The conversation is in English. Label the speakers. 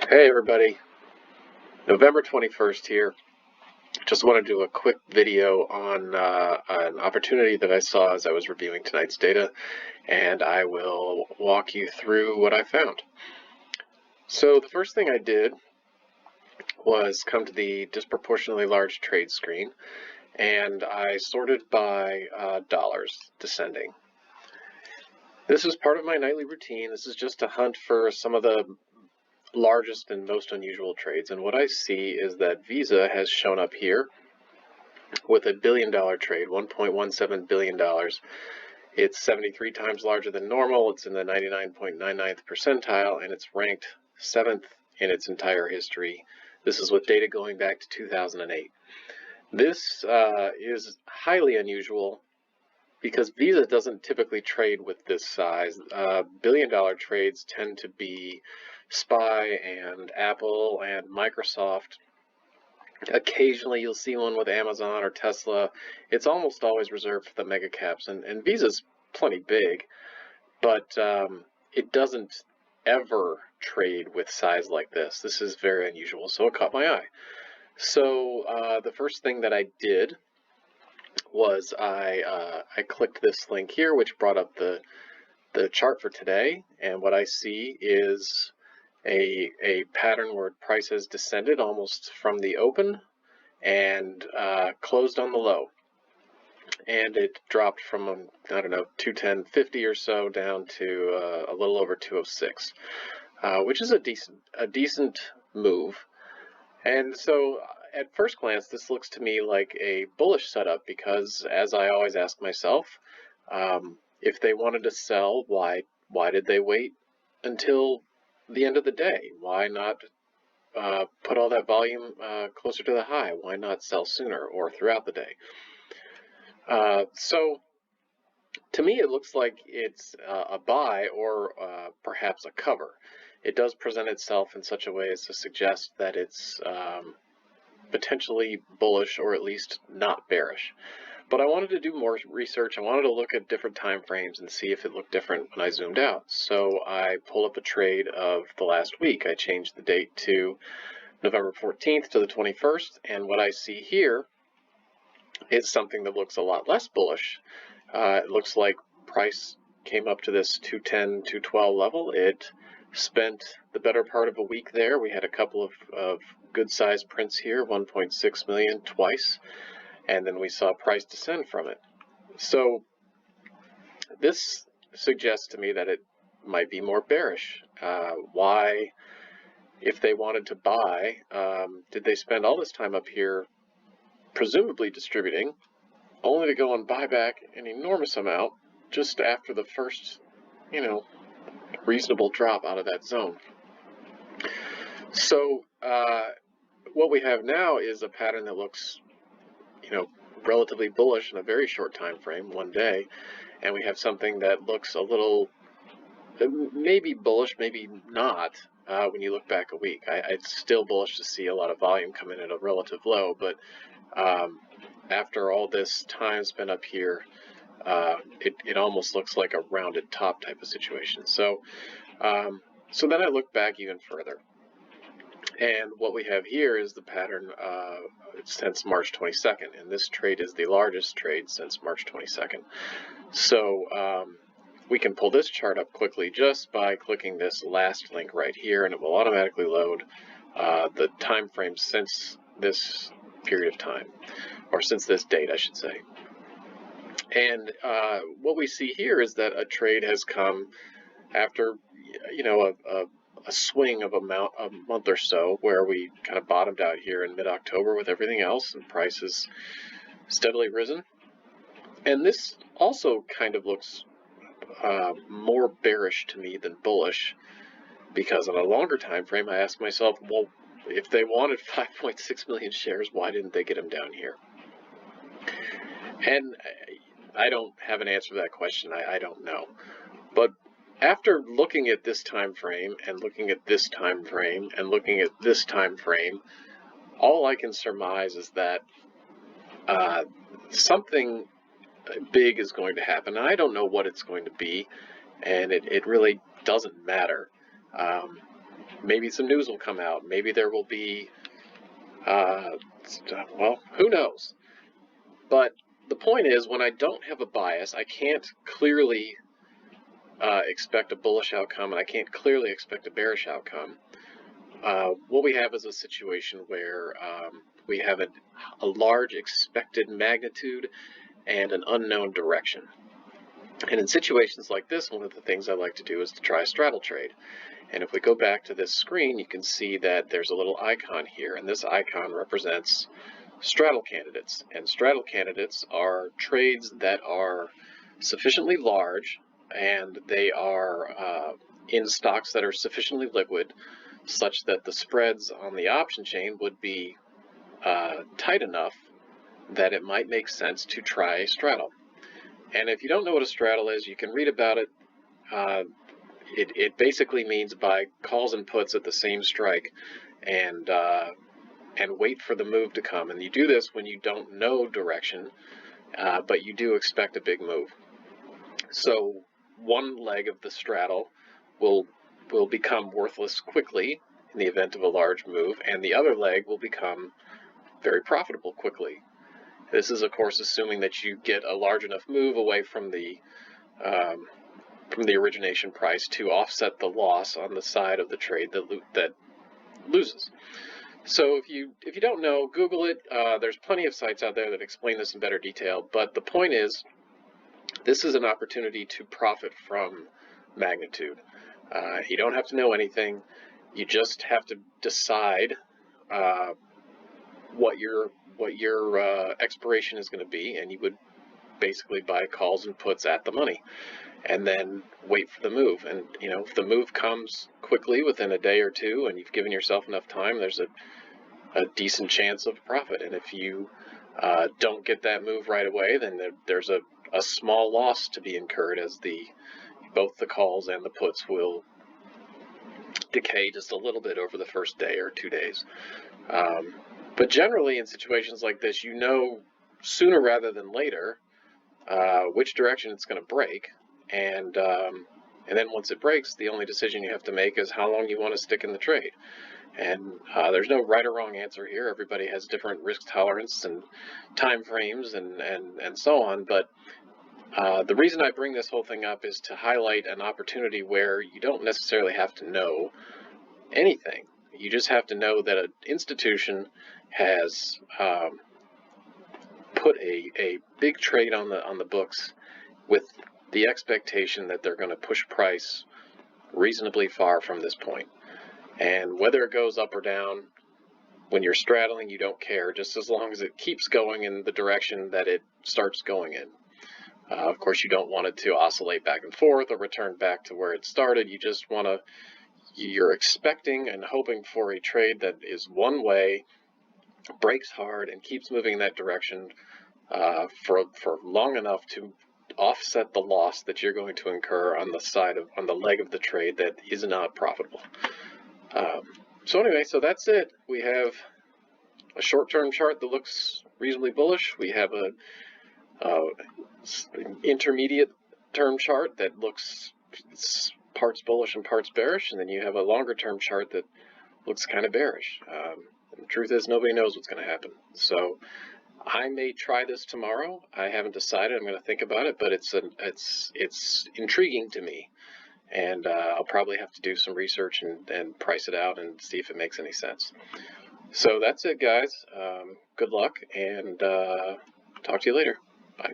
Speaker 1: Hey everybody, November 21st here. Just want to do a quick video on an opportunity that I saw as I was reviewing tonight's data, and I will walk you through what I found. So the first thing I did was come to the disproportionately large trade screen, and I sorted by dollars descending. This is part of my nightly routine. This is just a hunt for some of the largest and most unusual trades, and what I see is that Visa has shown up here with $1 billion trade, $1.17 billion. It's 73 times larger than normal, it's in the 99.99th percentile, and it's ranked 7th in its entire history. This is with data going back to 2008. This is highly unusual because Visa doesn't typically trade with this size. Billion-dollar trades tend to be SPY and Apple and Microsoft. Occasionally you'll see one with Amazon or Tesla. It's almost always reserved for the mega caps, and Visa's plenty big, but it doesn't ever trade with size like this. This is very unusual, so it caught my eye. So the first thing that I did was I clicked this link here, which brought up the chart for today, and what I see is a pattern where price has descended almost from the open and closed on the low. And it dropped from, I don't know, 210.50 or so down to a little over 206, which is a decent move. And so at first glance, this looks to me like a bullish setup because, as I always ask myself, if they wanted to sell, why did they wait until the end of the day? Why not put all that volume closer to the high? Why not sell sooner or throughout the day? So to me, it looks like it's a buy or perhaps a cover. It does present itself in such a way as to suggest that it's potentially bullish or at least not bearish. But I wanted to do more research. I wanted to look at different time frames and see if it looked different when I zoomed out. So I pulled up a trade of the last week. I changed the date to November 14th to the 21st, and what I see here is something that looks a lot less bullish. It looks like price came up to this 210, 212 level. It spent the better part of a week there. We had a couple of good-sized prints here, 1.6 million twice, and then we saw price descend from it. So this suggests to me that it might be more bearish. Why, if they wanted to buy, did they spend all this time up here presumably distributing, only to go and buy back an enormous amount just after the first, reasonable drop out of that zone? So what we have now is a pattern that looks relatively bullish in a very short time frame, one day, and we have something that looks a little maybe bullish, maybe not when you look back a week. It's still bullish to see a lot of volume come in at a relative low, but after all this time spent up here, it almost looks like a rounded top type of situation. So then I look back even further. And what we have here is the pattern since March 22nd, and this trade is the largest trade since March 22nd. So we can pull this chart up quickly just by clicking this last link right here, and it will automatically load the time frame since this period of time, or since this date, I should say. And what we see here is that a trade has come after, a swing of a month or so, where we kind of bottomed out here in mid-October with everything else, and price has steadily risen. And this also kind of looks more bearish to me than bullish, because on a longer time frame, I ask myself, well, if they wanted 5.6 million shares, why didn't they get them down here? And I don't have an answer to that question. I don't know. But after looking at this time frame and looking at this time frame and looking at this time frame, all I can surmise is that something big is going to happen. I don't know what it's going to be, and it really doesn't matter. maybe some news will come out. Maybe there will be, well, who knows? But the point is, when I don't have a bias, I can't clearly expect a bullish outcome, and I can't clearly expect a bearish outcome. What we have is a situation where we have a large expected magnitude and an unknown direction. And in situations like this, one of the things I like to do is to try a straddle trade. And if we go back to this screen, you can see that there's a little icon here, and this icon represents straddle candidates. And straddle candidates are trades that are sufficiently large, and they are in stocks that are sufficiently liquid, such that the spreads on the option chain would be tight enough that it might make sense to try a straddle. And if you don't know what a straddle is, you can read about it. It basically means buy calls and puts at the same strike, and wait for the move to come. And you do this when you don't know direction, but you do expect a big move. So one leg of the straddle will become worthless quickly in the event of a large move, and the other leg will become very profitable quickly. This is, of course, assuming that you get a large enough move away from the origination price to offset the loss on the side of the trade that loses. So if you don't know, Google it. There's plenty of sites out there that explain this in better detail. But the point is, this is an opportunity to profit from magnitude. You don't have to know anything. You just have to decide what your expiration is going to be, and you would basically buy calls and puts at the money, and then wait for the move. And if the move comes quickly within a day or two, and you've given yourself enough time, there's a decent chance of profit. And if you don't get that move right away, then there's a small loss to be incurred, as both the calls and the puts will decay just a little bit over the first day or 2 days. But generally, in situations like this, sooner rather than later which direction it's going to break, and then once it breaks, the only decision you have to make is how long you want to stick in the trade. And there's no right or wrong answer here. Everybody has different risk tolerance and time frames and so on. But the reason I bring this whole thing up is to highlight an opportunity where you don't necessarily have to know anything. You just have to know that an institution has put a big trade on the books with the expectation that they're going to push price reasonably far from this point. And whether it goes up or down, when you're straddling, you don't care, just as long as it keeps going in the direction that it starts going in. Of course, you don't want it to oscillate back and forth or return back to where it started. You just you're expecting and hoping for a trade that is one way, breaks hard, and keeps moving in that direction for long enough to offset the loss that you're going to incur on the leg of the trade that is not profitable. So anyway, so that's it. We have a short-term chart that looks reasonably bullish. We have an intermediate-term chart that looks parts bullish and parts bearish, and then you have a longer-term chart that looks kind of bearish. And the truth is, nobody knows what's going to happen. So I may try this tomorrow. I haven't decided. I'm going to think about it, but it's intriguing to me. And I'll probably have to do some research and price it out and see if it makes any sense. So that's it, guys. Good luck, and talk to you later. Bye.